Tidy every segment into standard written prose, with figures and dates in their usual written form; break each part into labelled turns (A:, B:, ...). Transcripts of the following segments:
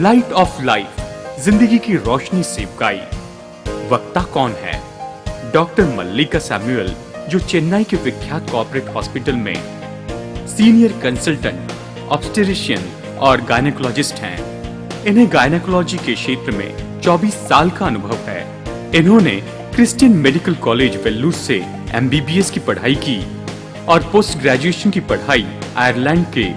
A: Light of life, जिंदगी की रोशनी से गाई। वक्ता कौन है? डॉक्टर मल्लिका सैमुअल, जो चेन्नई के विख्यात कॉर्पोरेट हॉस्पिटल में सीनियर कंसल्टेंट, ऑब्स्टेट्रिशियन और गायनेकोलॉजिस्ट हैं। इन्हें गायनेकोलॉजी के क्षेत्र में 24 साल का अनुभव है। इन्होंने क्रिश्चियन मेडिकल कॉलेज वेल्लूर से MBBS की पढ़ाई की और पोस्ट ग्रेजुएशन की पढ़ाई आयरलैंड के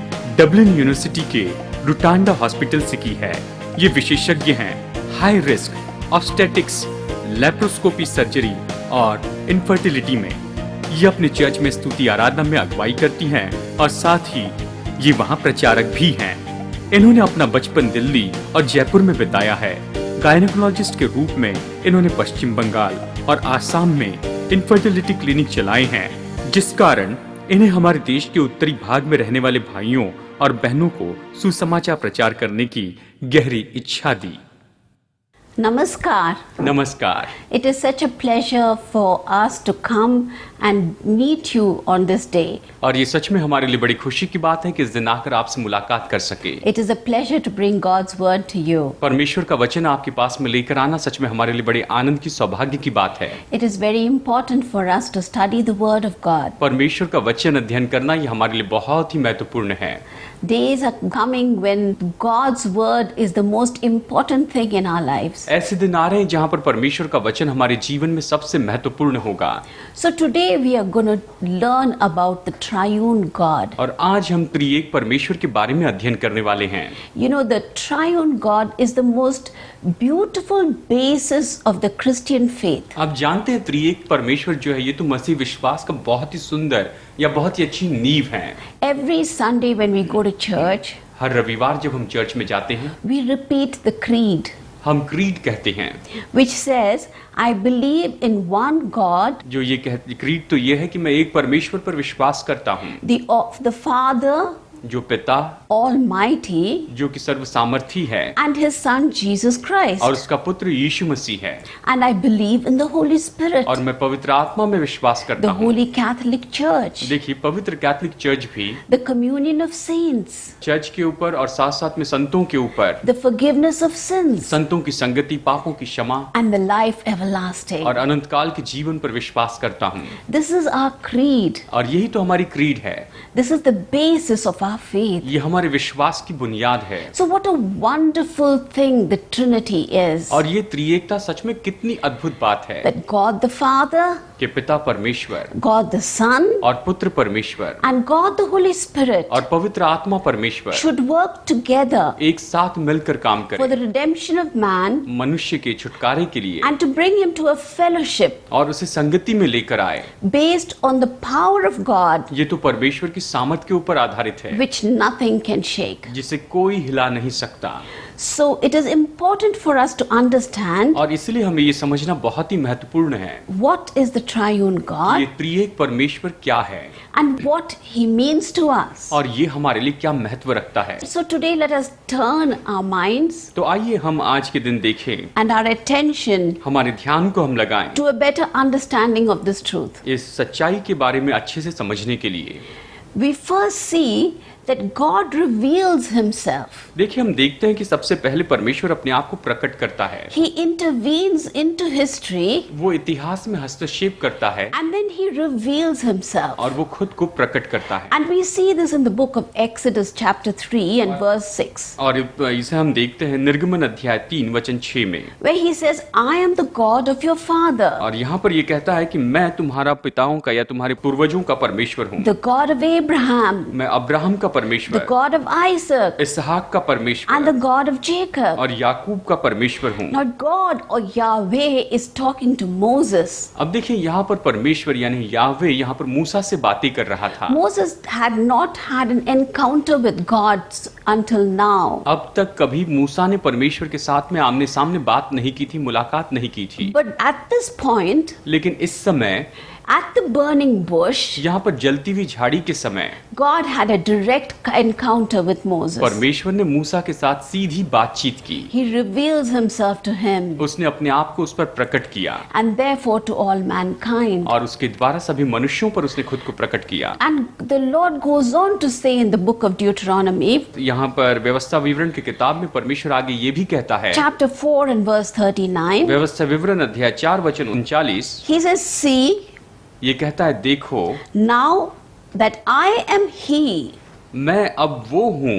A: डबलिन यूनिवर्सिटी के रुटांडा हॉस्पिटल से की है। ये विशेषज्ञ हैं high risk obstetrics, laparoscopy surgery और इनफर्टिलिटी में। ये अपने चर्च में स्तुति आराधना में अगुवाई करती हैं और साथ ही ये वहाँ प्रचारक भी हैं। इन्होंने अपना बचपन दिल्ली और जयपुर में बिताया है। गायनेकोलॉजिस्ट के रूप में इन्होंने पश्चिम बंगाल और आसाम में इनफर्टिलिटी क्लिनिक चलाए हैं, जिस कारण इन्हें हमारे देश के उत्तरी भाग में रहने वाले भाइयों और बहनों को सुसमाचार प्रचार करने की गहरी इच्छा दी।
B: Namaskar.
A: नमस्कार।
B: It is such a pleasure for us to come and meet you on this day.
A: और ये सच में हमारे लिए बड़ी खुशी की बात है कि इस दिन आकर आपसे मुलाकात कर सके।
B: It is a pleasure to bring God's word to you.
A: परमेश्वर का वचन आपके पास में लेकर आना सच में हमारे लिए बड़े आनंद की सौभाग्य की बात है।
B: It is very important for us to study the word of God.
A: परमेश्वर का वचन अध्ययन करना ये हमारे लिए बहुत ही महत्वपूर्ण है।
B: Days are coming when God's word is the most important thing in our lives.
A: ऐसे दिन आ रहे हैं जहाँ पर परमेश्वर का वचन हमारे जीवन में सबसे महत्वपूर्ण होगा।
B: So today we are going to learn about the triune God.
A: और आज हम त्रिएक परमेश्वर के बारे में अध्ययन करने वाले हैं।
B: You know, the triune God is the most beautiful basis of the Christian faith.
A: आप जानते हैं त्रिएक परमेश्वर जो है ये तो मसीह विश्वास का बहुत ही सुंदर या बहुत ही अच्छी नींव है।
B: Every Sunday when we go to church,
A: हर रविवार जब हम चर्च में जाते हैं
B: we repeat the creed,
A: हम क्रीड कहते हैं,
B: which says, I believe in one God,
A: जो ये कहते क्रीड तो ये है कि मैं एक परमेश्वर पर विश्वास करता हूँ,
B: the Father
A: जो पिता
B: Almighty,
A: जो कि सर्व सामर्थी है
B: and His Son Jesus Christ.
A: और उसका पुत्र यीशु मसीह है।
B: And I believe in the Holy Spirit,
A: और मैं पवित्र आत्मा में विश्वास करता
B: the
A: हूँ।
B: Holy Catholic Church,
A: देखिए पवित्र कैथोलिक चर्च भी
B: the communion of saints,
A: church के ऊपर और साथ साथ में संतों के ऊपर,
B: the forgiveness of sins,
A: संतों की संगति, पापों की क्षमा
B: and the life everlasting.
A: और अनंत काल के जीवन पर विश्वास करता हूँ।
B: This is our creed.
A: और यही तो हमारी क्रीड है,
B: This is the basis of our faith.
A: ये हमारे विश्वास की बुनियाद है।
B: So what a wonderful thing the Trinity is.
A: और ये त्रिएकता सच में कितनी अद्भुत बात है
B: That God the Father,
A: कि पिता परमेश्वर
B: God the Son,
A: और पुत्र परमेश्वर
B: and God the Holy Spirit
A: और पवित्र आत्मा परमेश्वर
B: should work together
A: एक साथ मिलकर काम
B: for
A: करें
B: the redemption of man
A: मनुष्य के छुटकारे के लिए
B: and to bring him to a fellowship
A: और उसे संगति में लेकर आए।
B: based on the power of God,
A: ये तो परमेश्वर की सामर्थ के ऊपर आधारित है,
B: which nothing can shake.
A: जिसे कोई हिला नहीं सकता।
B: So it is important for us to understand
A: और इसलिए हमें ये समझना बहुत ही महत्वपूर्ण है
B: what is the triune
A: ये
B: God
A: त्रिएक परमेश्वर क्या है
B: and what he means to us.
A: और ये हमारे लिए क्या महत्व रखता है।
B: So today let us turn our minds
A: तो आइए हम आज के दिन देखें,
B: and our attention
A: हमारे ध्यान को हम लगाएं
B: to a better understanding of this truth.
A: इस सच्चाई के बारे में अच्छे से समझने के लिए।
B: We first see that God reveals himself.
A: देखिए हम देखते हैं कि सबसे पहले परमेश्वर अपने आप को प्रकट करता है,
B: He intervenes into history
A: वो इतिहास में हस्तक्षेप करता है
B: and then he reveals himself.
A: और वो खुद को प्रकट करता है।
B: And we see this in the book of Exodus chapter 3 and verse 6,
A: और इसे हम देखते हैं निर्गमन अध्याय 3 वचन 6 में,
B: where he says, I am the God of your father,
A: और यहाँ पर ये कहता है कि मैं तुम्हारा पिताओं का या तुम्हारे पूर्वजों का परमेश्वर हूँ,
B: the God of Abraham,
A: मैं अब्राहम का
B: the
A: परमेश्वर,
B: God of Isaac,
A: इसहाक का
B: and
A: परमेश्वर
B: the God of Jacob.
A: और याकूब का परमेश्वर हूँ।
B: Now God or Yahweh is talking to Moses.
A: अब देखिए यहाँ पर परमेश्वर यानी याहवे यहाँ पर मूसा से बातें कर रहा था।
B: Moses had not had an encounter with God until now.
A: अब तक कभी मूसा ने परमेश्वर के साथ में आमने सामने बात नहीं की थी, मुलाकात नहीं की थी।
B: But at this point,
A: लेकिन इस समय
B: At the burning bush,
A: यहाँ पर जलती हुई झाड़ी के समय
B: God had a direct encounter with Moses.
A: परमेश्वर ने मूसा के साथ सीधी बातचीत की।
B: He reveals himself to him
A: उसने अपने आप को उस पर प्रकट किया
B: and therefore to all mankind.
A: और उसके द्वारा सभी मनुष्यों पर उसने खुद को प्रकट किया।
B: And the Lord goes on to say in the book of Deuteronomy,
A: यहाँ पर व्यवस्था विवरण की किताब में परमेश्वर आगे ये भी कहता है,
B: chapter 4 and verse 39,
A: व्यवस्था विवरण अध्याय 4 वचन 39,
B: he says, see,
A: ये कहता है, देखो
B: now that I am he,
A: मैं अब वो हूँ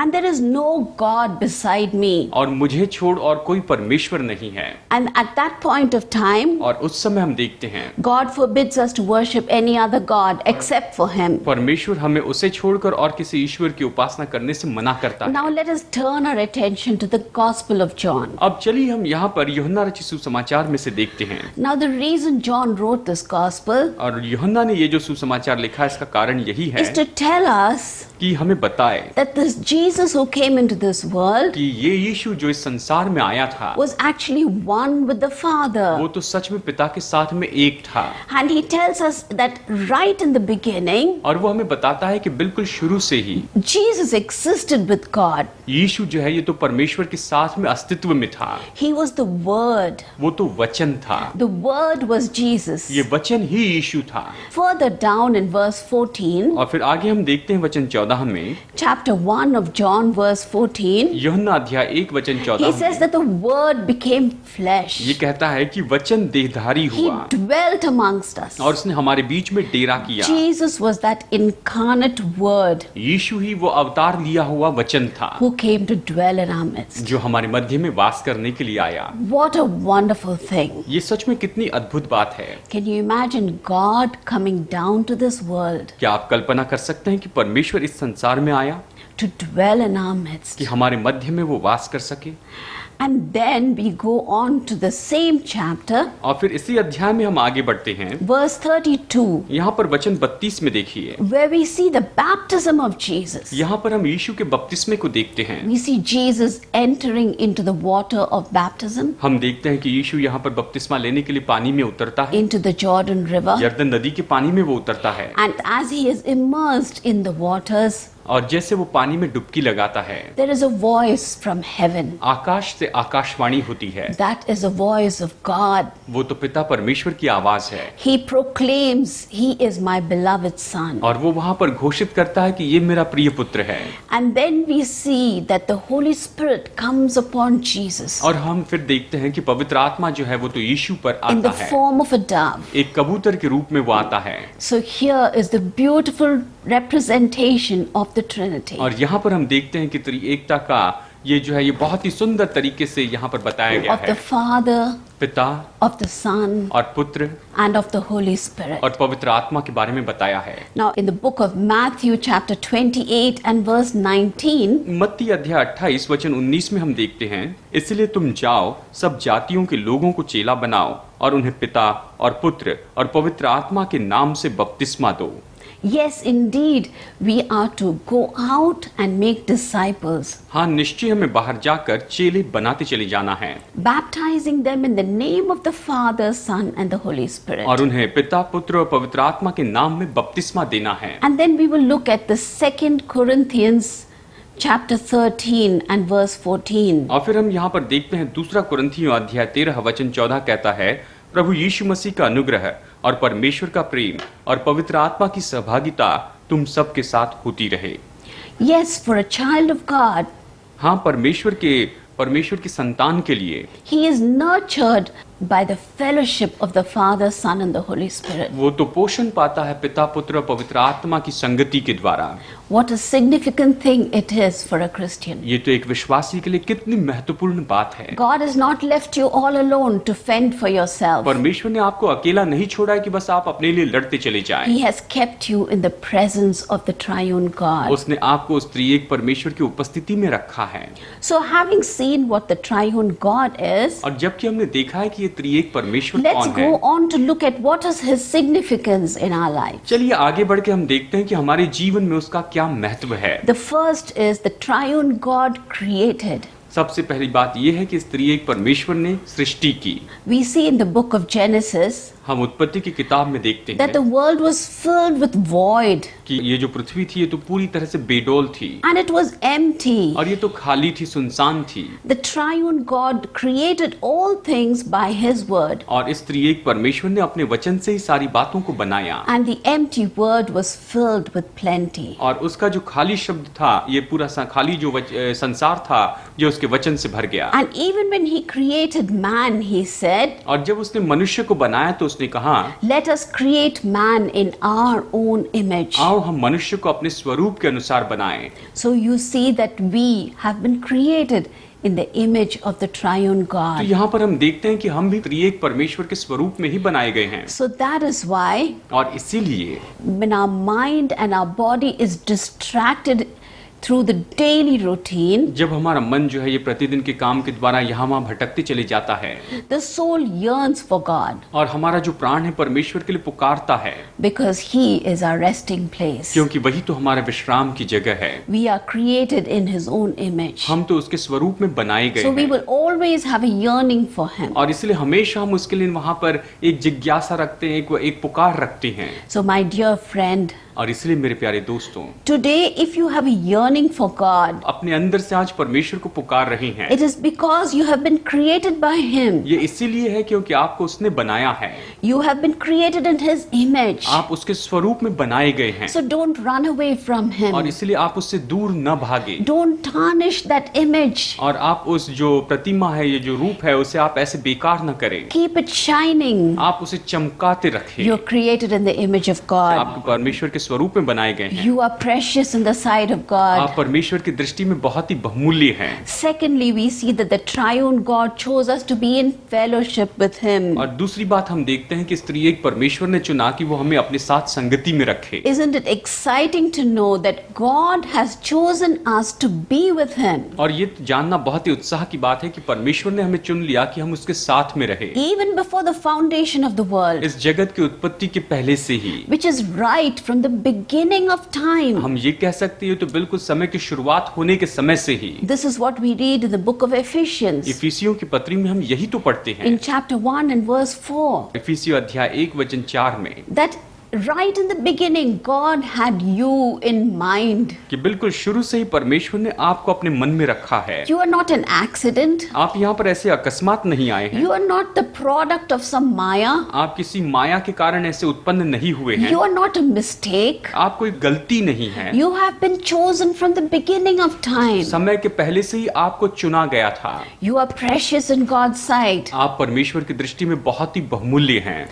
B: and there is no God beside me.
A: और मुझे छोड़ और कोई परमेश्वर नहीं है।
B: And at that point of time,
A: और उस समय हम देखते हैं
B: God forbids us to worship any other God except for him.
A: परमेश्वर हमें उसे छोड़कर और किसी ईश्वर की उपासना करने से मना करता है।
B: Now let us turn our attention to the Gospel of John.
A: अब चलिए हम यहाँ पर यूहन्ना रचित सुसमाचार में से देखते हैं।
B: Now the reason John wrote this Gospel
A: और यूहन्ना ने ये जो सुसमाचार लिखा, इसका कारण यही है
B: is to tell us
A: कि हमें बताए
B: that this Jesus who came into this world
A: कि ये यीशु जो इस संसार में आया था
B: was actually one with the Father.
A: वो तो सच में पिता के साथ में एक था।
B: And he tells us that right in the beginning,
A: और वो हमें बताता है कि बिल्कुल शुरू से ही
B: Jesus existed with God.
A: यीशु जो है ये तो परमेश्वर के साथ में अस्तित्व में था।
B: He was the Word.
A: वो तो वचन था।
B: The Word was Jesus.
A: ये वचन ही यीशु था।
B: Further down in verse 14,
A: और फिर आगे हम देखते हैं वचन 14 में,
B: chapter 1 of John verse 14,
A: यूहन्ना अध्याय 1 वचन
B: he
A: 14
B: says
A: में
B: that the Word became flesh.
A: ये कहता है कि वचन देहधारी
B: He
A: हुआ
B: dwelt amongst us.
A: और उसने हमारे बीच में डेरा किया।
B: Jesus was that incarnate Word
A: यीशु ही वो अवतार लिया हुआ वचन था
B: who came to dwell in our midst.
A: जो हमारे मध्य में वास करने के लिए आया।
B: What a wonderful thing.
A: ये सच में कितनी अद्भुत बात है।
B: Can you imagine God coming down to this world
A: क्या आप कल्पना कर सकते हैं कि परमेश्वर इस संसार में आया
B: to dwell in our midst?
A: कि हमारे मध्य में वो वास कर सके।
B: And then we go on to the same chapter,
A: और फिर इसी अध्याय में हम आगे बढ़ते हैं।
B: verse 32,
A: यहाँ पर वचन 32 में देखिए,
B: where we see the baptism of Jesus.
A: यहाँ पर हम यीशु के बपतिस्मे को देखते हैं।
B: We see Jesus entering into the water of baptism,
A: हम देखते हैं कि यीशु यहाँ पर बपतिस्मा लेने के लिए पानी में उतरता है।
B: into the Jordan River.
A: यरदन नदी के पानी में वो उतरता है
B: And as he is immersed in the waters,
A: और जैसे वो पानी में डुबकी लगाता है,
B: there is a voice from heaven.
A: आकाश से आकाशवाणी होती है।
B: That is a voice of God.
A: वो तो पिता परमेश्वर की आवाज है।
B: He proclaims, He is my beloved Son.
A: और वो वहाँ पर घोषित करता है कि ये मेरा प्रिय पुत्र है।
B: And then we see that the Holy Spirit comes upon Jesus
A: और हम फिर देखते हैं कि पवित्र आत्मा जो है वो तो यीशु पर
B: in
A: आता
B: the
A: है,
B: form of a dove.
A: एक कबूतर के रूप में वो आता है।
B: So here is the beautiful representation of the Trinity.
A: और यहाँ पर हम देखते हैं कि त्रिएकता का ये जो है ये बहुत ही सुंदर तरीके से यहाँ पर बताया गया
B: Of the
A: है।
B: Father,
A: पिता
B: of the Son,
A: और पुत्र
B: and of the Holy Spirit.
A: और पवित्र आत्मा के बारे में बताया है।
B: Now in the book of Matthew chapter 28 and verse 19,
A: मत्ती अध्याय 28 वचन 19 में हम देखते हैं, इसलिए तुम जाओ सब जातियों के लोगों को चेला बनाओ और उन्हें पिता और पुत्र और पवित्र आत्मा के नाम से बपतिस्मा दो।
B: yes, indeed, we are to go out and make disciples,
A: हाँ, निश्चय हमें बाहर जाकर चेले बनाते चले जाना है
B: baptizing them in the name of the Father, Son, and the Holy Spirit.
A: और उन्हें पिता पुत्र और पवित्र आत्मा के नाम में बपतिस्मा देना है।
B: And then we will look at the 2 Corinthians chapter 13 and verse 14.
A: और फिर हम यहाँ पर देखते हैं दूसरा कुरिन्थियों अध्याय 13 वचन 14 कहता है, प्रभु यीशु मसीह का अनुग्रह और परमेश्वर का प्रेम और पवित्र आत्मा की सहभागिता तुम सबके साथ होती रहे।
B: Yes, for a child of God,
A: हाँ, परमेश्वर की संतान के लिए
B: he is nurtured by the fellowship of the Father, Son, and the Holy Spirit.
A: वो तो पोषण पाता है पिता पुत्र और पवित्र आत्मा की संगति के द्वारा।
B: What a significant thing it is for a Christian.
A: ये तो एक विश्वासी के लिए कितनी महत्वपूर्ण बात है।
B: God has not left you all alone to fend for yourself.
A: परमेश्वर ने आपको अकेला नहीं छोड़ा है कि बस आप अपने लिए लड़ते चले जाएं।
B: He has kept you in the presence of the triune God.
A: उसने आपको उस त्रिएक परमेश्वर की उपस्थिति में रखा है।
B: So having seen what the triune God is,
A: और जबकि हमने देखा है कि ये त्रिएक परमेश्वर
B: let's
A: कौन है,
B: go on to look at what is his significance in our life.
A: चलिए आगे बढ़ के हम देखते हैं कि हमारे जीवन में उसका क्या महत्व है।
B: The first is the triune God created.
A: सबसे पहली बात यह है कि इस त्रिएक परमेश्वर ने सृष्टि की।
B: We see in the book of Genesis
A: हम उत्पत्ति की किताब में देखते
B: that the
A: हैं
B: world was filled with void
A: कि ये जो पृथ्वी थी ये तो पूरी तरह से बेडौल थी
B: and it was empty.
A: और ये तो खाली थी, सुनसान थी।
B: The triune God created all things by his word,
A: और इस त्रिएक परमेश्वर ने अपने वचन से ही सारी बातों को बनाया
B: and the empty word was filled with plenty.
A: और उसका जो खाली शब्द था, ये पूरा खाली जो संसार था, जो उसके वचन से भर गया।
B: And even when he created man, he said,
A: और जब उसने मनुष्य को बनाया तो उसने कहा,
B: let us create man in our own image.
A: आओ हम मनुष्य को अपने स्वरूप के अनुसार बनाएं।
B: So you see that we have been created in the image of the triune
A: तो
B: God.
A: यहाँ पर हम देखते हैं कि हम भी त्रिएक परमेश्वर के स्वरूप में ही बनाए गए हैं।
B: So that is why
A: और इसीलिए
B: when our mind and our body is distracted through the daily routine,
A: जब हमारा मन जो है ये प्रतिदिन के काम के द्वारा यहाँ वहाँ भटकते चले जाता है
B: the soul yearns for God
A: और हमारा जो प्राण है परमेश्वर के लिए पुकारता है,
B: because he is our resting place.
A: क्योंकि वही तो हमारे विश्राम की जगह है।
B: We are created in his own image.
A: हम तो उसके स्वरूप में बनाए गए
B: So we
A: हैं
B: will always have a yearning for him.
A: और इसलिए हमेशा हम उसके लिए वहाँ पर एक जिज्ञासा रखते हैं, एक पुकार रखते हैं।
B: So my dear friend,
A: और इसलिए मेरे प्यारे दोस्तों,
B: today if you have a yearning for God,
A: अपने अंदर से आज परमेश्वर को पुकार रहे हैं,
B: it is because you have been created by him.
A: ये इसीलिए है क्योंकि आपको उसने बनाया है।
B: You have been created in his image.
A: आप उसके स्वरूप में बनाए गए हैं
B: So don't run away from him.
A: और इसलिए आप उससे दूर न भागे
B: Don't tarnish that image.
A: और आप उस जो प्रतिमा है, ये जो रूप है, उसे आप ऐसे बेकार न करें।
B: Keep it shining.
A: आप उसे चमकाते रखें।
B: You're created in the image of God.
A: आप परमेश्वर के स्वरूप में बनाए गए हैं।
B: You are precious in the sight of
A: आप
B: God.
A: परमेश्वर की दृष्टि में बहुत ही बहुमूल्य हैं।
B: Secondly, we see that the triune God chose us to be in fellowship with him.
A: और दूसरी बात हम देखते हैं कि इस त्रिएक परमेश्वर ने चुना कि वो हमें अपने साथ संगति में रखे।
B: Isn't it exciting to know that God has chosen us to be with him?
A: और ये जानना बहुत ही उत्साह की बात है कि परमेश्वर ने हमें चुन लिया कि हम उसके साथ में रहे,
B: Even before the foundation of the world,
A: इस जगत की उत्पत्ति के पहले से ही।
B: which is right from the beginning of time.
A: हम ये कह सकते हैं तो बिल्कुल समय की शुरुआत होने के समय से ही।
B: This is what we read in the book of Ephesians
A: इफिसियों की पत्री में हम यही तो पढ़ते हैं,
B: in chapter 1 and verse 4,
A: इफिसियों अध्याय 1 वचन 4 में,
B: that right in the beginning God had you in mind.
A: कि बिल्कुल शुरू से ही परमेश्वर ने आपको अपने मन में रखा है।
B: You are not an accident.
A: आप यहाँ पर ऐसे अकस्मात नहीं आए हैं।
B: You are not the product of some Maya.
A: आप किसी माया के कारण ऐसे उत्पन्न नहीं हुए हैं।
B: You are not a mistake.
A: आप कोई गलती नहीं है।
B: You have been chosen from the beginning of time.
A: समय के पहले से ही आपको चुना गया था।
B: You are precious in God's sight.
A: आप परमेश्वर की दृष्टि में बहुत ही बहुमूल्य हैं।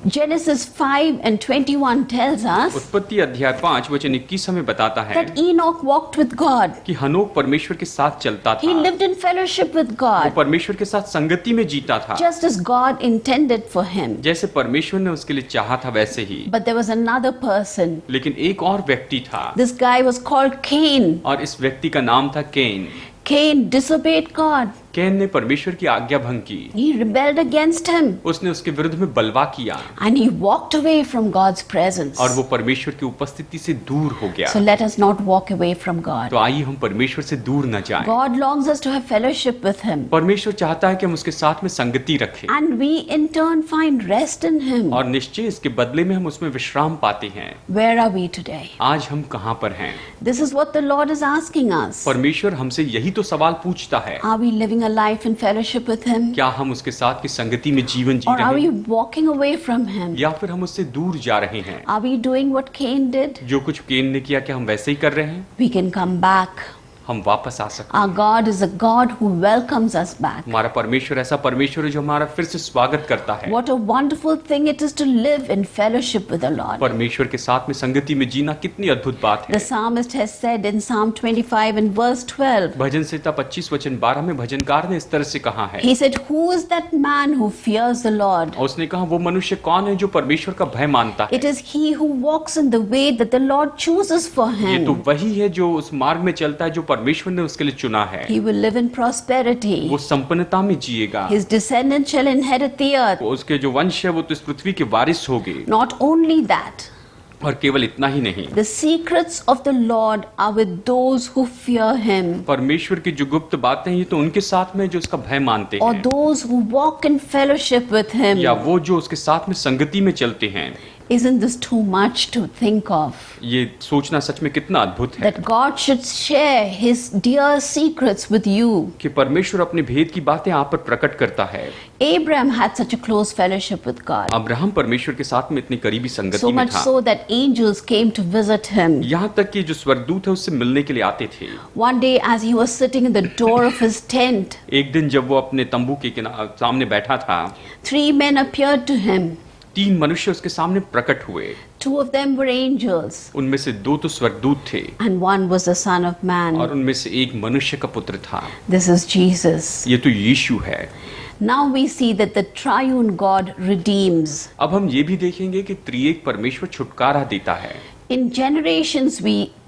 B: Genesis 5 and 21 tells us
A: उत्पत्ति अध्याय 5 वचन 21 हमें बताता है
B: that Enoch walked with God.
A: कि हनोक परमेश्वर के साथ चलता
B: He
A: था,
B: lived in fellowship with
A: वो
B: God,
A: परमेश्वर के साथ संगति में जीता था,
B: just as God intended for him.
A: जैसे परमेश्वर ने उसके लिए चाहा था वैसे ही।
B: But there was another person.
A: लेकिन एक और व्यक्ति था
B: This guy was called Cain.
A: और इस व्यक्ति का नाम था can.
B: Cain disobeyed God.
A: Can ने परमेश्वर की आज्ञा भंग की,
B: He rebelled against him
A: उसने उसके विरुद्ध में बलवा किया
B: and he walked away from God's presence.
A: और वो परमेश्वर की उपस्थिति से दूर हो गया।
B: So let us not walk away from God.
A: तो आइए हम परमेश्वर से दूर न जाएं।
B: God longs us to have fellowship with him,
A: परमेश्वर चाहता है कि हम उसके साथ में संगति रखें
B: and we in turn find rest in him.
A: और निश्चय इसके बदले में हम उसमें विश्राम पाते हैं।
B: Where are we today?
A: आज हम कहाँ पर हैं?
B: This is what the Lord is asking us.
A: परमेश्वर हमसे यही तो सवाल पूछता है,
B: Are we living a life in fellowship with him,
A: क्या हम उसके साथ की संगति में जीवन जी
B: or are
A: रहे
B: we
A: हैं
B: walking away from him?
A: या फिर हम उससे दूर जा रहे हैं?
B: Are we doing what Cain did?
A: जो कुछ कैन ने किया क्या हम वैसे ही कर रहे हैं?
B: We can come back.
A: हम वापस आ सकते
B: Our God is a God who welcomes us back.
A: हमारा परमेश्वर ऐसा परमेश्वर है जो हमारा फिर से स्वागत करता है।
B: What a wonderful thing it is to live in fellowship with the Lord.
A: परमेश्वर के साथ में संगति में जीना कितनी अद्भुत बात
B: The
A: है।
B: psalmist has said in Psalm 25 and verse 12,
A: भजन संहिता 25 वचन 12 में भजनकार ने इस तरह से कहा है,
B: he said, "Who is that man who fears the Lord?
A: और उसने कहा वो मनुष्य कौन है जो परमेश्वर का भय मानता है?
B: It is he who walks in the way that the Lord chooses for
A: ये तो
B: him.
A: वही है जो उस मार्ग में चलता है जो परमेश्वर ने उसके लिए चुना है।
B: He will live in prosperity.
A: वो संपन्नता में जिएगा,
B: His descendants shall inherit the earth."
A: उसके जो वंश है वो तो इस पृथ्वी के वारिस होंगे।
B: Not only that,
A: और केवल इतना ही नहीं,
B: The secrets of the Lord are with those who fear Him,
A: परमेश्वर की जो गुप्त बातें हैं ये तो उनके साथ में जो उसका भय मानते
B: or
A: हैं,
B: those who walk in fellowship with Him.
A: या वो जो उसके साथ में संगति में चलते हैं।
B: Isn't this too much to think of?
A: ये सोचना सच में कितना अद्भुत है
B: That God should share His dear secrets with you.
A: कि परमेश्वर अपने भेद की बातें आप पर प्रकट करता है।
B: Abraham had such a close fellowship with God,
A: Abraham परमेश्वर के साथ में इतनी करीबी
B: so
A: संगति में
B: much
A: था,
B: so that angels came to visit him.
A: यहाँ तक कि जो स्वर्गदूत है उससे मिलने के लिए आते थे।
B: One day, as he was sitting in the door of his tent,
A: एक दिन जब वो अपने तंबू के सामने बैठा था,
B: 3 men appeared to him.
A: 3 मनुष्य उसके सामने प्रकट हुए।
B: 2 of them were angels,
A: उनमें से 2 तो स्वर्गदूत थे
B: and 1 was the Son of Man.
A: और उनमें से एक मनुष्य का पुत्र था।
B: This is Jesus.
A: ये तो यीशु है।
B: Now we see that the triune God redeems.
A: अब हम ये भी देखेंगे कि त्रिएक परमेश्वर छुटकारा देता है।
B: In generations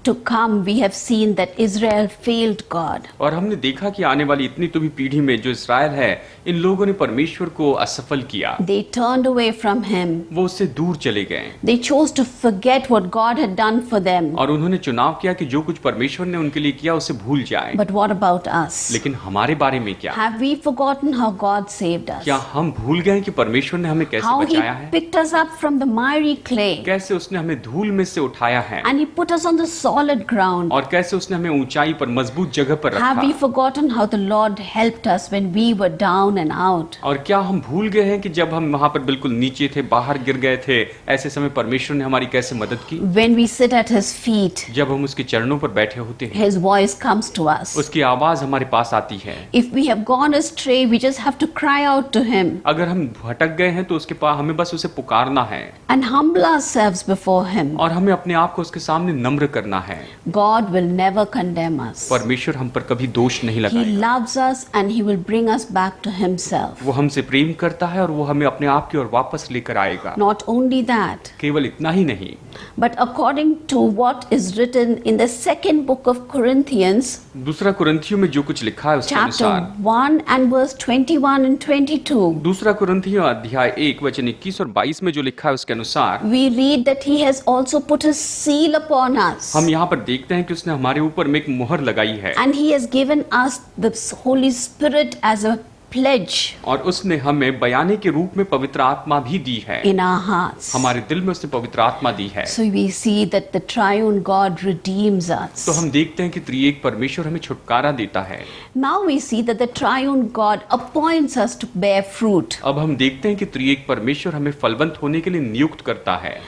B: to come, we have seen that Israel failed God.
A: और हमने देखा कि आने वाली इतनी तो भी पीढ़ी में जो इस्राएल है, इन लोगों ने परमेश्वर को असफल किया।
B: They turned away from Him.
A: वो उससे दूर चले गए
B: They chose to forget what God had done for them.
A: और उन्होंने चुनाव किया कि जो कुछ परमेश्वर ने उनके लिए किया उसे भूल जाए।
B: But what about us?
A: लेकिन हमारे बारे में क्या?
B: Have we forgotten how God saved us?
A: क्या हम भूल गए कि परमेश्वर ने हमें कैसे
B: How He
A: बचाया है?
B: picked us up from the miry clay
A: कैसे उसने हमें धूल में से उठाया है
B: and He put us on the solid ground.
A: और कैसे उसने हमें ऊंचाई पर मजबूत जगह पर
B: Have we
A: रखा।
B: forgotten how the Lord helped us when we were down and out?
A: और क्या हम भूल गए हैं कि जब हम वहां पर बिल्कुल नीचे थे, बाहर गिर गए थे, ऐसे समय परमेश्वर ने हमारी कैसे मदद की?
B: When we sit at His feet,
A: जब हम उसके चरणों पर बैठे होते हैं,
B: His voice comes to us.
A: उसकी आवाज हमारे पास आती है।
B: If we have gone astray, we just have to cry out to Him
A: अगर हम भटक गए हैं तो उसके पास हमें बस उसे पुकारना है
B: and humble ourselves before Him.
A: और हमें अपने आप को उसके सामने नम्र करना है।
B: God will never condemn us.
A: परमेश्वर हम पर कभी दोष नहीं
B: He
A: लगाएगा।
B: loves us and He will bring us back to Himself.
A: वो हमसे प्रेम करता है और वो हमें अपने आप की ओर वापस लेकर आएगा।
B: Not only that,
A: केवल इतना ही नहीं,
B: but according to what is written in the 2nd book of Corinthians,
A: दूसरा कुरिन्थियों में जो कुछ लिखा है उसके
B: chapter
A: अनुसार,
B: 1 and verse 21 and 22,
A: दूसरा कुरिन्थियों अध्याय 1 वचन 21 और 22 में जो लिखा है उसके अनुसार,
B: we read that He has also put His seal upon us.
A: हम यहाँ पर देखते हैं कि उसने हमारे ऊपर में एक मुहर लगाई है
B: And He has given us the Holy Spirit as a pledge
A: और उसने हमें बयाने के रूप में पवित्र आत्मा भी दी है।
B: in our hearts.
A: हमारे दिल में उसने पवित्र आत्मा दी है।
B: So we see that the triune God redeems us.
A: तो हम देखते हैं कि त्रिएक परमेश्वर हमें छुटकारा देता है।
B: Now we see that the triune God appoints us to bear fruit.
A: अब हम देखते हैं कि त्रिएक परमेश्वर हमें फलवंत होने के लिए नियुक्त करता है।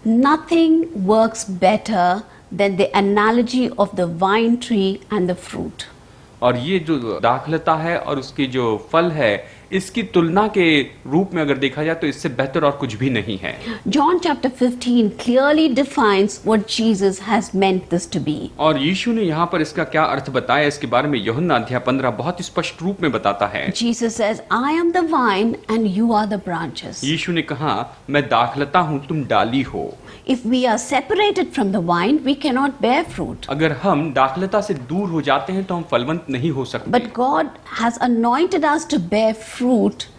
B: Nothing works better than the analogy of the vine tree and the fruit.
A: और ये जो दाखलता है और उसकी जो फल है, इसकी तुलना के रूप में अगर देखा जाए तो इससे बेहतर और कुछ भी नहीं है।
B: John chapter 15 clearly defines what Jesus has meant this to be.
A: और यीशु ने यहाँ पर इसका क्या अर्थ बताया, इसके बारे में यूहन्ना अध्याय 15 बहुत स्पष्ट रूप में बताता है।
B: Jesus says, I am the vine and you are the branches.
A: यीशु ने कहा, मैं दाखलता हूँ, तुम डाली हो।
B: If we are separated from the vine, we cannot bear fruit.
A: अगर हम दाखलता से दूर हो जाते हैं तो हम फलवंत नहीं हो सकते।
B: But God has anointed us to bear fruit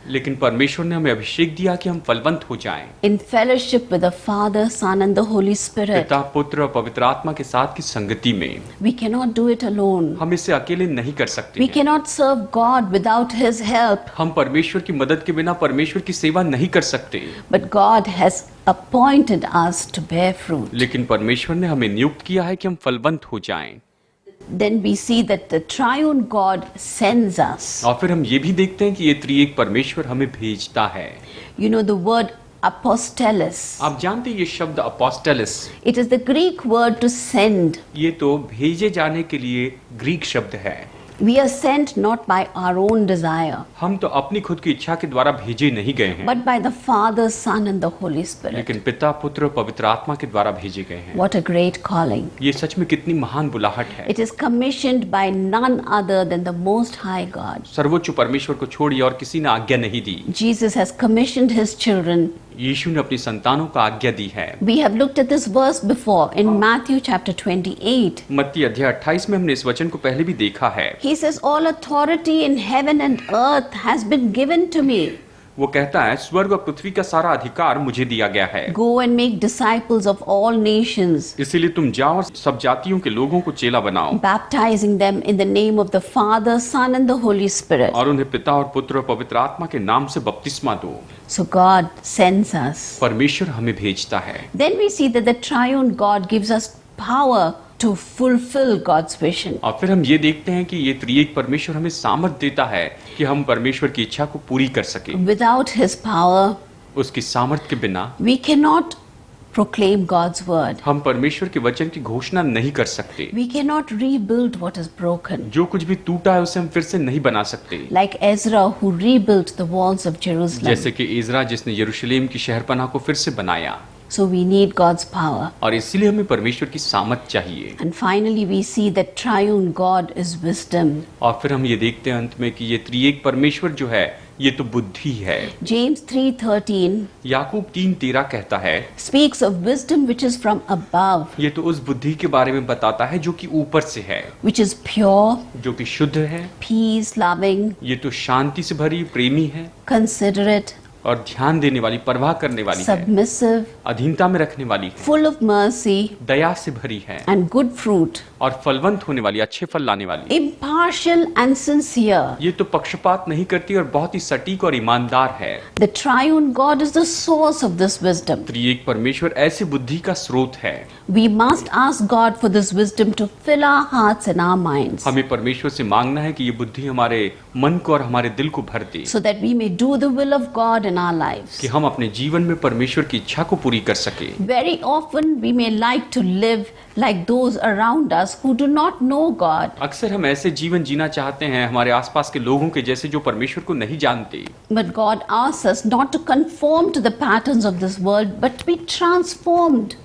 A: लेकिन परमेश्वर ने हमें अभिषेक दिया कि हम फलवंत हो जाएं।
B: in fellowship with the Father, Son and the Holy Spirit.
A: पिता, पुत्र और पवित्र आत्मा के साथ की संगति में।
B: We cannot do it alone.
A: हम इसे अकेले नहीं कर सकते
B: We
A: हैं।
B: cannot serve God without His help.
A: हम परमेश्वर की मदद के बिना परमेश्वर की सेवा नहीं कर सकते।
B: But God has appointed us to bear fruit.
A: लेकिन परमेश्वर ने हमें नियुक्त किया है कि हम फलवंत हो जाएं।
B: Then we see that the triune God sends us.
A: और फिर हम ये भी देखते हैं कि ये त्रिएक परमेश्वर हमें भेजता है।
B: You know the word apostelos.
A: आप जानते हैं ये शब्द अपोस्टेलिस,
B: It is the Greek word to send.
A: ये तो भेजे जाने के लिए ग्रीक शब्द है।
B: We are sent not by our own desire,
A: हम तो अपनी खुद की इच्छा के द्वारा भेजे नहीं गए हैं,
B: but by the Father, Son and the Holy Spirit.
A: लेकिन पिता, पुत्र और पवित्र आत्मा के द्वारा भेजे गए हैं।
B: What a great calling.
A: ये सच में कितनी महान बुलाहट है।
B: It is commissioned by none other than the Most High God.
A: सर्वोच्च परमेश्वर को छोड़िए और किसी ने आज्ञा नहीं दी।
B: Jesus has commissioned His children.
A: यीशु ने अपनी संतानों को आज्ञा दी है।
B: We have looked at this verse before in Matthew chapter 28.
A: मत्ती अध्याय 28 में हमने इस वचन को पहले भी देखा है।
B: He says, all authority in heaven and earth has been given to me.
A: वो कहता है स्वर्ग और पृथ्वी का सारा अधिकार मुझे दिया गया है,
B: Go and make disciples of all nations,
A: इसीलिए तुम जाओ और सब जातियों के लोगों को चेला बनाओ
B: baptizing them in the name of the Father, Son, and the Holy Spirit.
A: और उन्हें पिता और पुत्र और पवित्र आत्मा के नाम से बपतिस्मा दो।
B: So God sends us.
A: परमेश्वर हमें भेजता है।
B: Then we see that the triune God gives us power to fulfill God's vision.
A: और फिर हम ये देखते हैं कि ये त्रिएक परमेश्वर हमें सामर्थ देता है कि हम परमेश्वर की इच्छा को पूरी कर सके।
B: Without His power,
A: उसकी सामर्थ के बिना
B: we cannot proclaim God's word.
A: हम परमेश्वर के वचन की घोषणा नहीं कर सकते।
B: We cannot rebuild what is broken.
A: जो कुछ भी टूटा है उसे हम फिर से नहीं बना सकते।
B: Like Ezra, who rebuilt the walls of Jerusalem.
A: जैसे कि इज़रा जिसने यरूशलेम की शहरपनाह को फिर से बनाया।
B: So we need God's power.
A: और इसीलिए हमें परमेश्वर की सामर्थ चाहिए।
B: And finally, we see that triune God is wisdom.
A: और फिर हम ये देखते हैं अंत में कि ये त्रिएक परमेश्वर जो है ये तो बुद्धि है।
B: James 3:13
A: याकूब 3:13 कहता है
B: speaks of wisdom which is from above,
A: ये तो उस बुद्धि के बारे में बताता है जो कि ऊपर से है,
B: which is pure,
A: जो कि शुद्ध है,
B: peace loving,
A: ये तो शांति से भरी प्रेमी है
B: considerate,
A: और ध्यान देने वाली, परवाह करने वाली है,
B: submissive,
A: अधीनता में रखने वाली है,
B: full of mercy
A: दया से भरी है
B: and good fruit,
A: और फलवंत होने वाली, अच्छे फल लाने वाली।
B: impartial and sincere.
A: ये तो पक्षपात नहीं करती और बहुत ही सटीक और ईमानदार है।
B: The triune God is the source of this wisdom.
A: त्रिएक परमेश्वर ऐसी बुद्धि का स्रोत है।
B: We must ask God for this wisdom to fill our hearts and our minds,
A: हमें परमेश्वर से मांगना है कि ये बुद्धि हमारे मन को और हमारे दिल को भर दे,
B: so that we may do the will of God in our lives.
A: कि हम अपने जीवन में परमेश्वर की इच्छा को पूरी कर सके।
B: Very often we may like to live like those around us who do not know God.
A: अक्सर हम ऐसे जीवन जीना चाहते हैं हमारे आसपास के लोगों के जैसे जो परमेश्वर को नहीं जानते।
B: But God asks us not to conform to the patterns of this world, but to be transformed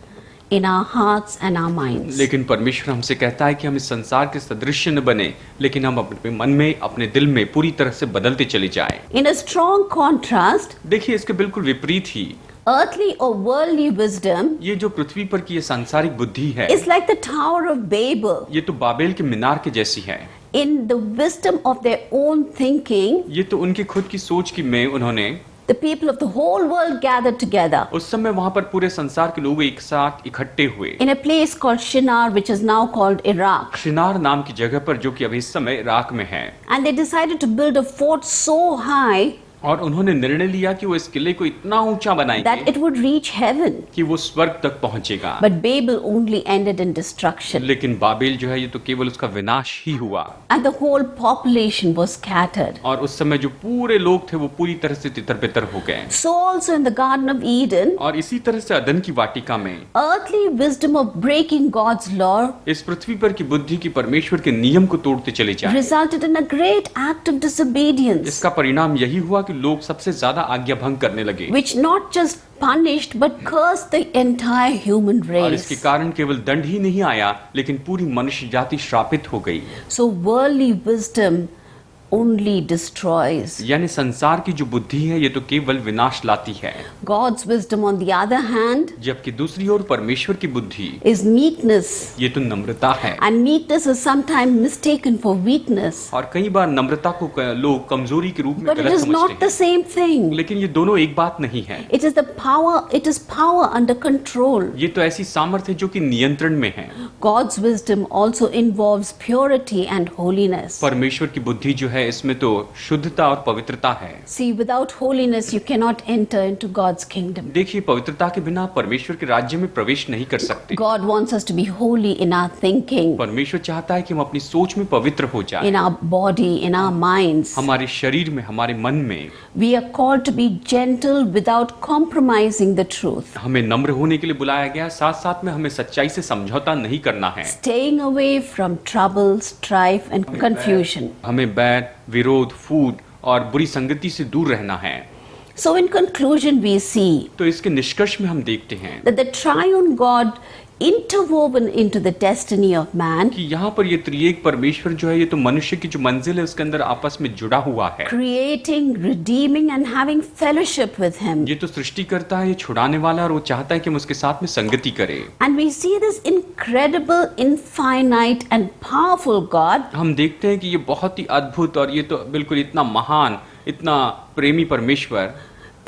B: in our hearts and our minds.
A: लेकिन परमेश्वर हमसे कहता है कि हम इस संसार के सदृश्य न बने, लेकिन हम अपने मन में, अपने दिल में पूरी तरह से बदलते चले जाएं।
B: In a strong contrast,
A: देखिए इसके बिल्कुल विपरीत ही
B: earthly or worldly wisdom
A: ये जो पृथ्वी पर की ये सांसारिक बुद्धि है,
B: is like the Tower of Babel.
A: ये तो बाबेल के मीनार के जैसी है।
B: In the wisdom of their own thinking,
A: ये तो उनकी खुद की सोच की में उन्होंने
B: the people of the whole world gathered together
A: उस समय वहां पर पूरे संसार के लोग एक साथ इकट्ठे हुए
B: in a place called Shinar, which is now called Iraq.
A: शिनार नाम की जगह पर, जो कि अभी इस समय इराक में है।
B: And they decided to build a fort so high
A: और उन्होंने निर्णय लिया कि वो इस किले को इतना ऊंचा
B: that
A: बनाएंगे
B: it would reach heaven.
A: कि वो स्वर्ग तक पहुंचेगा।
B: But Babel only ended in destruction,
A: लेकिन बाबेल जो है ये तो केवल उसका विनाश ही हुआ।
B: and the whole population was scattered.
A: और उस समय जो पूरे लोग थे वो पूरी तरह से तितर-बितर हो गए।
B: So also in the Garden of Eden,
A: और इसी तरह से अदन की वाटिका में
B: earthly wisdom of breaking God's law
A: इस पृथ्वी पर की बुद्धि की परमेश्वर के नियम को तोड़ते चले जाए।
B: resulted in a great act of disobedience,
A: इसका परिणाम यही हुआ कि लोग सबसे ज्यादा आज्ञा भंग करने लगे
B: which not just punished but cursed the entire human
A: और इसके
B: race.
A: कारण केवल दंड ही नहीं आया, लेकिन पूरी मनुष्य जाति श्रापित हो गई।
B: So worldly wisdom only destroys.
A: यानी संसार की जो बुद्धि है ये तो केवल विनाश लाती है,
B: God's wisdom, on the other hand,
A: जबकि दूसरी ओर परमेश्वर की बुद्धि
B: is meekness.
A: ये तो नम्रता है।
B: And meekness is sometimes mistaken for weakness.
A: और कई बार नम्रता को लोग कमजोरी के रूप में
B: But it
A: गलत
B: is not
A: समझते
B: the same thing.
A: हैं, लेकिन ये दोनों एक बात नहीं है।
B: It is power under control.
A: ये तो ऐसी सामर्थ्य है जो कि नियंत्रण में है।
B: God's wisdom also involves purity and holiness.
A: परमेश्वर की बुद्धि जो है इसमें तो शुद्धता और पवित्रता है।
B: See, without holiness you cannot enter into God's kingdom.
A: देखिए पवित्रता के बिना परमेश्वर के राज्य में प्रवेश नहीं कर सकते।
B: God wants us to be holy in our thinking,
A: परमेश्वर चाहता है कि हम अपनी सोच में पवित्र हो जाएं,
B: in our body, in our minds.
A: हमारे शरीर में, हमारे मन में।
B: We are called to be gentle without compromising the truth,
A: हमें नम्र होने के लिए बुलाया गया, साथ साथ में हमें सच्चाई से समझौता नहीं करना है।
B: staying away from trouble, strife and confusion.
A: हमें बैर, विरोध, फूट और बुरी संगति से दूर रहना है।
B: So in conclusion we see
A: तो इसके निष्कर्ष में हम देखते हैं
B: that the triune God interwoven into the destiny of man,
A: कि यहाँ पर ये त्रिएक परमेश्वर जो है ये तो मनुष्य की जो मंजिल है उसके अंदर आपस में जुड़ा हुआ है।
B: creating, redeeming and having fellowship with him.
A: ये तो सृष्टि करता है, ये छुड़ाने वाला है और वो चाहता है कि हम उसके साथ में संगति करें।
B: And we see this incredible, infinite and powerful God
A: हम देखते हैं कि ये बहुत ही अद्भुत और ये तो बिल्कुल इतना महान, इतना प्रेमी परमेश्वर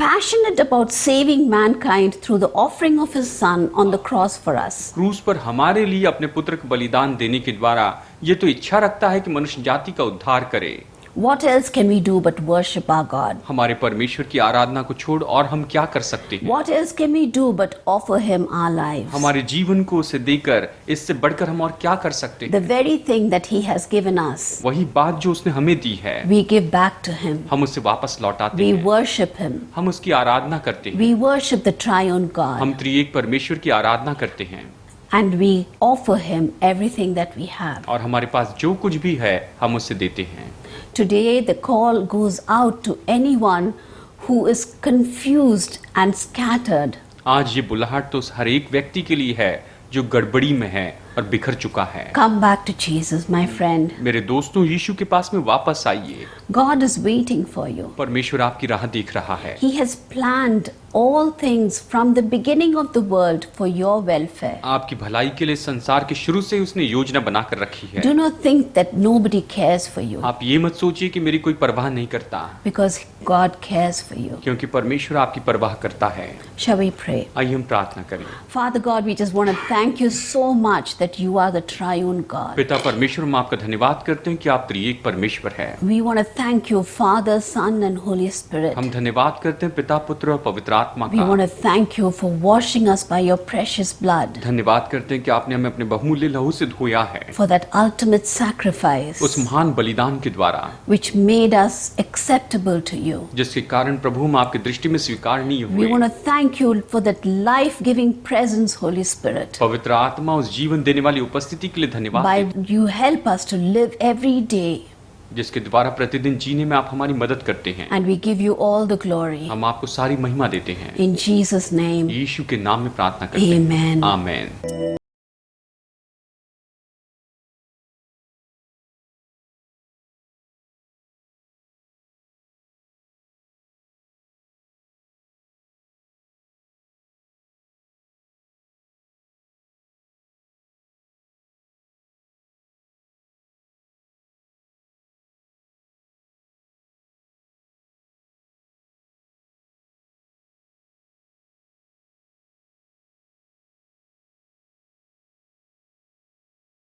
B: passionate about saving mankind through the offering of his son on the cross for us.
A: क्रूस पर हमारे लिए अपने पुत्र का बलिदान देने के द्वारा ये तो इच्छा रखता है कि मनुष्य जाति का उद्धार करे।
B: What else can we do but worship our God?
A: हमारे परमेश्वर की आराधना को छोड़ और हम क्या कर सकते हैं?
B: What else can we do but offer him our lives?
A: हमारे जीवन को उसे देकर इससे बढ़कर हम और क्या कर सकते हैं?
B: The very thing that he has given us,
A: वही बात जो उसने हमें दी है
B: we give back to him.
A: हम उसे वापस लौटाते
B: We
A: हैं।
B: worship him.
A: हम उसकी आराधना करते हैं।
B: We worship the triune God.
A: हम त्रिएक परमेश्वर की आराधना करते हैं
B: And we offer him everything that we have.
A: और हमारे पास जो कुछ भी है हम उसे देते हैं।
B: Today the call goes out to anyone who is confused and scattered.
A: आज ये बुलाहट तो उस हर एक व्यक्ति के लिए है जो गड़बड़ी में है और बिखर चुका है।
B: Come back to Jesus, my friend.
A: मेरे दोस्तों, यीशु के पास में वापस आइए।
B: God is waiting for you.
A: परमेश्वर आपकी राह देख रहा है।
B: He has planned all things from the beginning of the world for your welfare.
A: आपकी भलाई के लिए संसार के शुरू से उसने योजना बनाकर रखी है।
B: Do not think that nobody cares for you,
A: आप ये मत सोचिए कि मेरी कोई परवाह नहीं करता,
B: because God cares for you.
A: क्योंकि परमेश्वर आपकी परवाह करता है।
B: Shall we pray?
A: आइए हम प्रार्थना करें।
B: Father God, we just want to thank you so much that you are the triune God.
A: पिता परमेश्वर, हम आपका धन्यवाद करते हैं कि आप त्रिएक परमेश्वर है।
B: We want to thank you, Father, Son and Holy Spirit.
A: हम धन्यवाद करते हैं पिता, पुत्र और पवित्र आत्मा
B: We want
A: का।
B: to thank you for washing us by your precious blood,
A: धन्यवाद करते हैं कि आपने हमें अपने बहुमूल्य लहू से धोया है,
B: for that ultimate sacrifice
A: उस महान बलिदान के द्वारा
B: which made us acceptable to you.
A: जिसके कारण प्रभु हम आपकी दृष्टि में स्वीकारनीय
B: We
A: हुए।
B: want to thank you for that life-giving presence, Holy Spirit.
A: पवित्र आत्मा, उस जीवन देने वाली उपस्थिति के लिए धन्यवाद
B: By
A: देते
B: you help us to live every day,
A: हैं, जिसके द्वारा प्रतिदिन जीने में आप हमारी मदद करते हैं।
B: and we give you all the glory.
A: हम आपको सारी महिमा देते हैं।
B: In Jesus' name,
A: यीशु के नाम में प्रार्थना करते हैं।
B: amen.
A: आमेन।